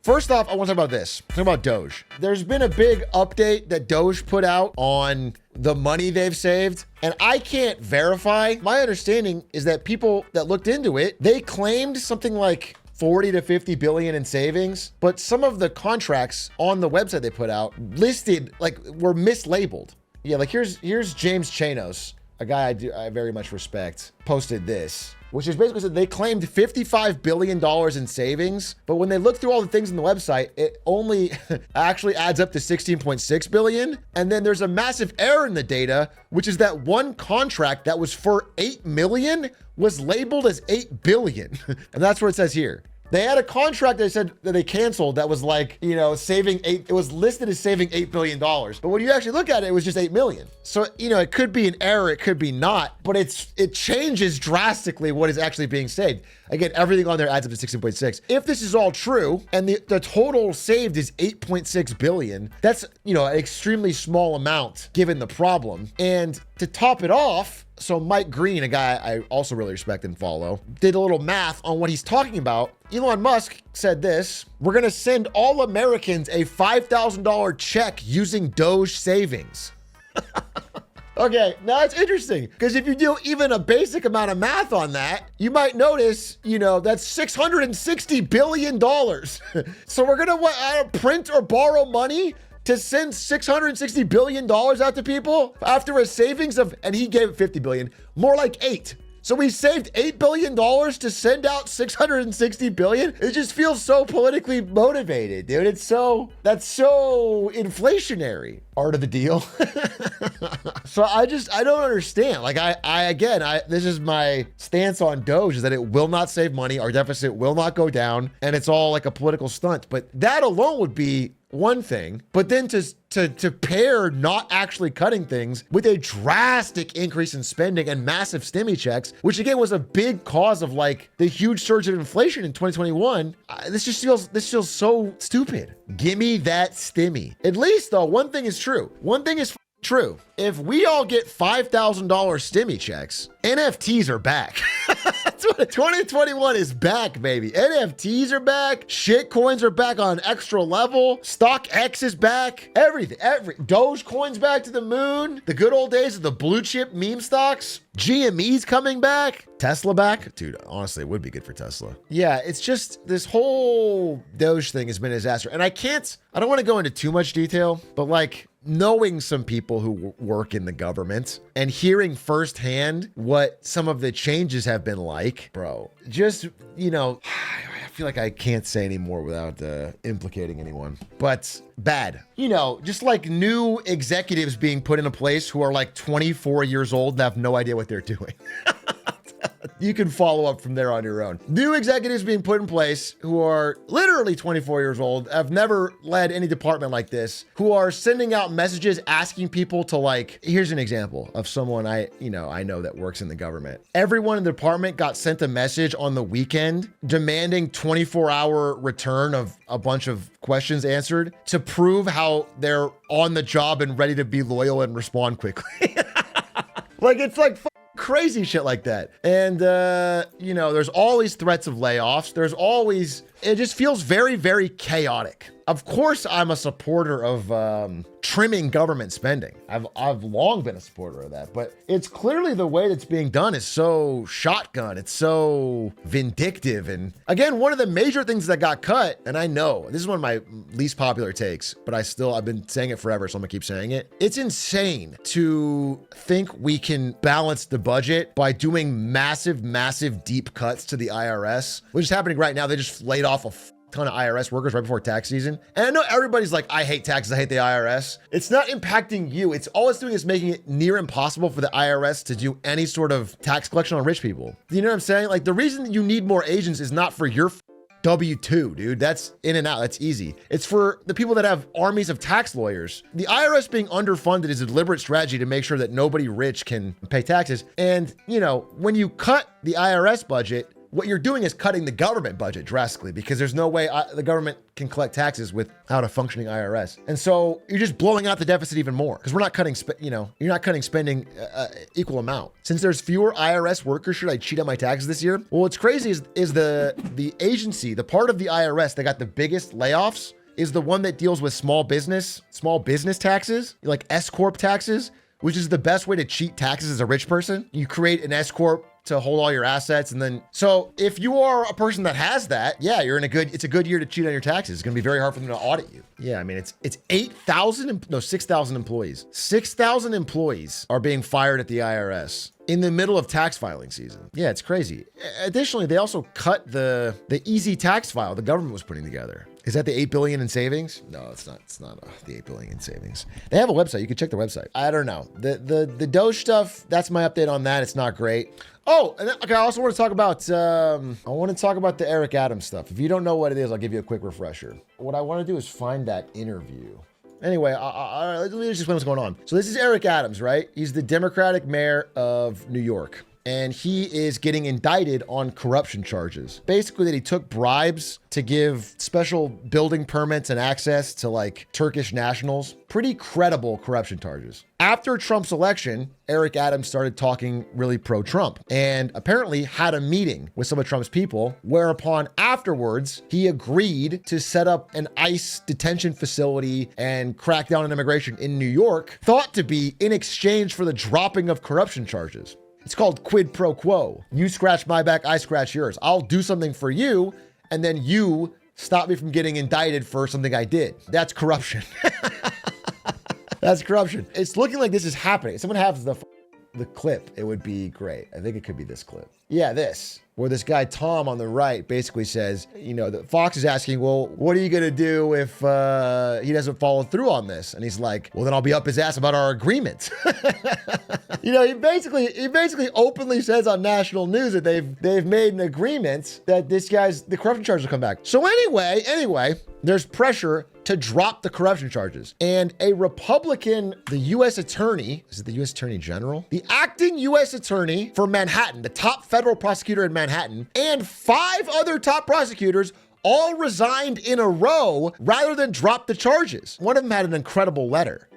First off, I want to talk about this. Talk about Doge. There's been a big update that Doge put out on the money they've saved, and I can't verify. My understanding is that people that looked into it, they claimed something like 40 to 50 billion in savings, but some of the contracts on the website they put out listed like were mislabeled. Yeah, like here's James Chanos, a guy I very much respect, posted this, which is basically said they claimed $55 billion in savings, but when they look through all the things on the website, it only actually adds up to 16.6 billion. And then there's a massive error in the data, which is that one contract that was for 8 million was labeled as 8 billion. And that's what it says here. They had a contract they said that they canceled that was like, it was listed as saving $8 billion. But when you actually look at it, it was just 8 million. So, it could be an error, it could be not, but it changes drastically what is actually being saved. Again, everything on there adds up to 16.6. If this is all true and the total saved is 8.6 billion, that's, an extremely small amount given the problem. And to top it off, so Mike Green, a guy I also really respect and follow, did a little math on what he's talking about. Elon Musk said this: we're going to send all Americans a $5,000 check using Doge savings. Okay, now it's interesting because if you do even a basic amount of math on that, you might notice, that's $660 billion. So we're going to print or borrow money to send $660 billion out to people after a savings of, and he gave 50 billion, more like 8. So we saved $8 billion to send out $660 billion. It just feels so politically motivated, dude. That's so inflationary. Art of the deal. So I don't understand. Like this is my stance on Doge, is that it will not save money. Our deficit will not go down, and it's all like a political stunt. But that alone would be one thing, but then to pair not actually cutting things with a drastic increase in spending and massive stimmy checks, which again was a big cause of like the huge surge of inflation in 2021. This feels so stupid. Gimme that stimmy. At least though, one thing is true. One thing is true. If we all get $5,000 stimmy checks, NFTs are back. 2021 is back, baby. NFTs are back. Shitcoins are back on an extra level. StockX is back. Everything. Dogecoin's back to the moon. The good old days of the blue chip meme stocks. GME's coming back. Tesla back. Dude, honestly, it would be good for Tesla. Yeah, it's just this whole Doge thing has been a disaster. And I don't want to go into too much detail, but like, knowing some people who work in the government and hearing firsthand what some of the changes have been like, bro, just, I feel like I can't say anymore without implicating anyone, but bad. Just like new executives being put into place who are like 24 years old and have no idea what they're doing. You can follow up from there on your own. New executives being put in place who are literally 24 years old, have never led any department like this, who are sending out messages asking people to like, here's an example of someone I know that works in the government. Everyone in the department got sent a message on the weekend demanding 24-hour return of a bunch of questions answered to prove how they're on the job and ready to be loyal and respond quickly. Like, it's like crazy shit like that. And, there's always threats of layoffs. It just feels very, very chaotic. Of course, I'm a supporter of trimming government spending. I've long been a supporter of that, but it's clearly the way that's being done is so shotgun. It's so vindictive. And again, one of the major things that got cut, and I know this is one of my least popular takes, but I've been saying it forever, so I'm gonna keep saying it. It's insane to think we can balance the budget by doing massive, massive deep cuts to the IRS, which is happening right now. They just laid off a ton of IRS workers right before tax season. And I know everybody's like, I hate taxes, I hate the IRS. It's not impacting you. All it's doing is making it near impossible for the IRS to do any sort of tax collection on rich people. You know what I'm saying? Like, the reason you need more agents is not for your W-2, dude. That's in and out. That's easy. It's for the people that have armies of tax lawyers. The IRS being underfunded is a deliberate strategy to make sure that nobody rich can pay taxes. And, when you cut the IRS budget, what you're doing is cutting the government budget drastically because there's no way the government can collect taxes without a functioning IRS. And so you're just blowing out the deficit even more because we're not cutting, you're not cutting spending equal amount. Since there's fewer IRS workers, should I cheat on my taxes this year? Well, what's crazy is the agency, the part of the IRS that got the biggest layoffs is the one that deals with small business taxes, like S Corp taxes, which is the best way to cheat taxes as a rich person. You create an S Corp to hold all your assets. And then, so if you are a person that has that, yeah, it's a good year to cheat on your taxes. It's going to be very hard for them to audit you. Yeah, I mean, it's 6,000 employees. 6,000 employees are being fired at the IRS in the middle of tax filing season. Yeah, it's crazy. Additionally, they also cut the easy tax file the government was putting together. Is that the 8 billion in savings? No, it's not. It's not the 8 billion in savings. They have a website. You can check their website. I don't know. The Doge stuff, that's my update on that. It's not great. Oh, and then, okay, I also want to talk about the Eric Adams stuff. If you don't know what it is, I'll give you a quick refresher. What I want to do is find that interview. Anyway, let me just explain what's going on. So this is Eric Adams, right? He's the Democratic mayor of New York. And he is getting indicted on corruption charges. Basically that he took bribes to give special building permits and access to like Turkish nationals. Pretty credible corruption charges. After Trump's election, Eric Adams started talking really pro-Trump and apparently had a meeting with some of Trump's people, whereupon afterwards he agreed to set up an ICE detention facility and crack down on immigration in New York, thought to be in exchange for the dropping of corruption charges. It's called quid pro quo. You scratch my back, I scratch yours. I'll do something for you, and then you stop me from getting indicted for something I did. That's corruption. That's corruption. It's looking like this is happening. If someone has the clip, it would be great. I think it could be this clip. Yeah, this. Where this guy, Tom, on the right, basically says, that Fox is asking, well, what are you going to do if he doesn't follow through on this? And he's like, well, then I'll be up his ass about our agreement. He basically openly says on national news that they've made an agreement that the corruption charges will come back. So anyway, there's pressure to drop the corruption charges. And a Republican, the U.S. attorney, is it the U.S. Attorney General? The acting U.S. attorney for Manhattan, the top federal prosecutor in Manhattan, and 5 other top prosecutors all resigned in a row rather than drop the charges. One of them had an incredible letter.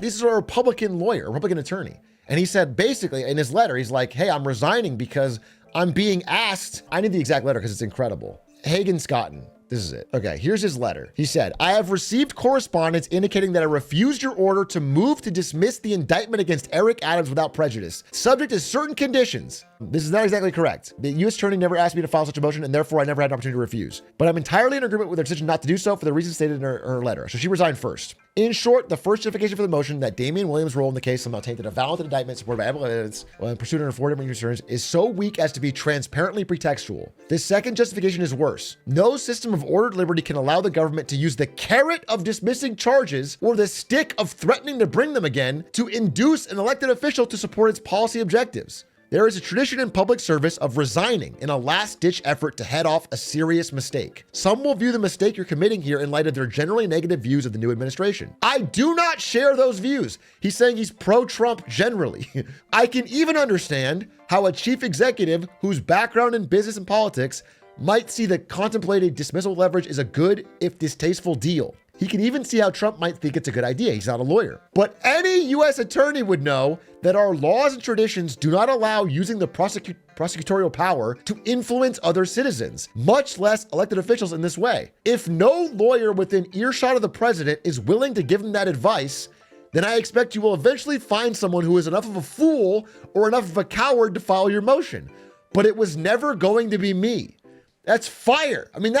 This is a Republican lawyer, Republican attorney. And he said, basically, in his letter, he's like, hey, I'm resigning because I'm being asked. I need the exact letter because it's incredible. Hagen Scotton. This is it. Okay, here's his letter. He said, I have received correspondence indicating that I refused your order to move to dismiss the indictment against Eric Adams without prejudice, subject to certain conditions. This is not exactly correct. The U.S. attorney never asked me to file such a motion, and therefore I never had an opportunity to refuse. But I'm entirely in agreement with her decision not to do so for the reasons stated in her letter. So she resigned first. In short, the first justification for the motion that Damian Williams' role in the case somehow tainted a valid indictment supported by ample evidence when pursued under 4 different concerns is so weak as to be transparently pretextual. The second justification is worse. No system of ordered liberty can allow the government to use the carrot of dismissing charges or the stick of threatening to bring them again to induce an elected official to support its policy objectives. There is a tradition in public service of resigning in a last-ditch effort to head off a serious mistake. Some will view the mistake you're committing here in light of their generally negative views of the new administration. I do not share those views. He's saying he's pro-Trump generally. I can even understand how a chief executive whose background in business and politics might see the contemplated dismissal leverage is a good, if distasteful, deal. He can even see how Trump might think it's a good idea. He's not a lawyer. But any U.S. attorney would know that our laws and traditions do not allow using the prosecutorial power to influence other citizens, much less elected officials in this way. If no lawyer within earshot of the president is willing to give him that advice, then I expect you will eventually find someone who is enough of a fool or enough of a coward to file your motion. But it was never going to be me. That's fire. I mean,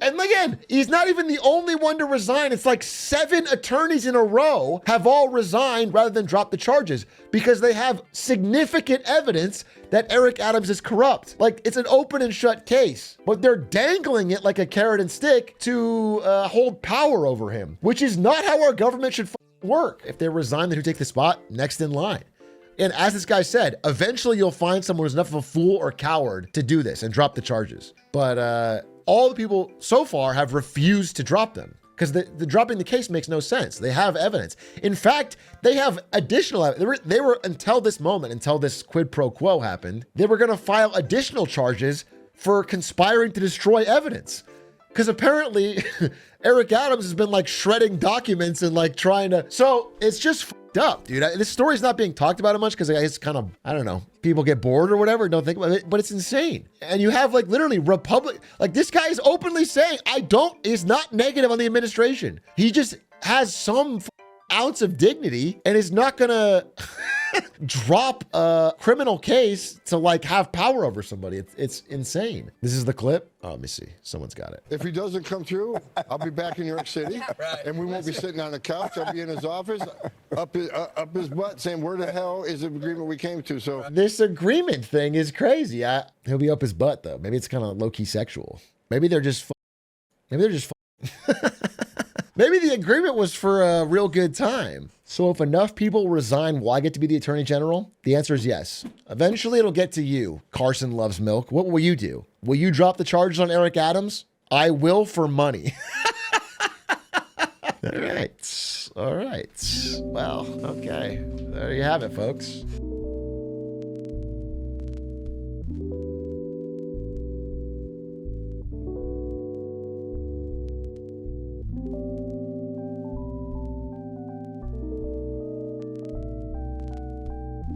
and again, he's not even the only one to resign. It's like 7 attorneys in a row have all resigned rather than drop the charges because they have significant evidence that Eric Adams is corrupt. Like, it's an open and shut case, but they're dangling it like a carrot and stick to hold power over him, which is not how our government should work. If they resign, then who take the spot next in line? And as this guy said, eventually you'll find someone who's enough of a fool or coward to do this and drop the charges. But all the people so far have refused to drop them because the dropping the case makes no sense. They have evidence. In fact, they have additional evidence. They were until this moment, until this quid pro quo happened, they were going to file additional charges for conspiring to destroy evidence. Because apparently Eric Adams has been like shredding documents and like trying to, so it's just fucked up, dude. This story's not being talked about much because it's kind of, I don't know, people get bored or whatever, don't think about it, but it's insane. And you have like literally like this guy is openly saying, is not negative on the administration. He just has some ounce of dignity and is not gonna drop a criminal case to like have power over somebody. It's insane. This is the clip. Oh, let me see. Someone's got it. If he doesn't come through, I'll be back in New York City, and we won't be sitting on the couch. I'll be in his office, up his butt, saying, "Where the hell is the agreement we came to?" So this agreement thing is crazy. He'll be up his butt though. Maybe it's kind of low key sexual. Maybe they're just. Maybe the agreement was for a real good time. So if enough people resign, will I get to be the attorney general? The answer is yes. Eventually it'll get to you. Carson loves milk. What will you do? Will you drop the charges on Eric Adams? I will for money. All right. Well, okay. There you have it, folks.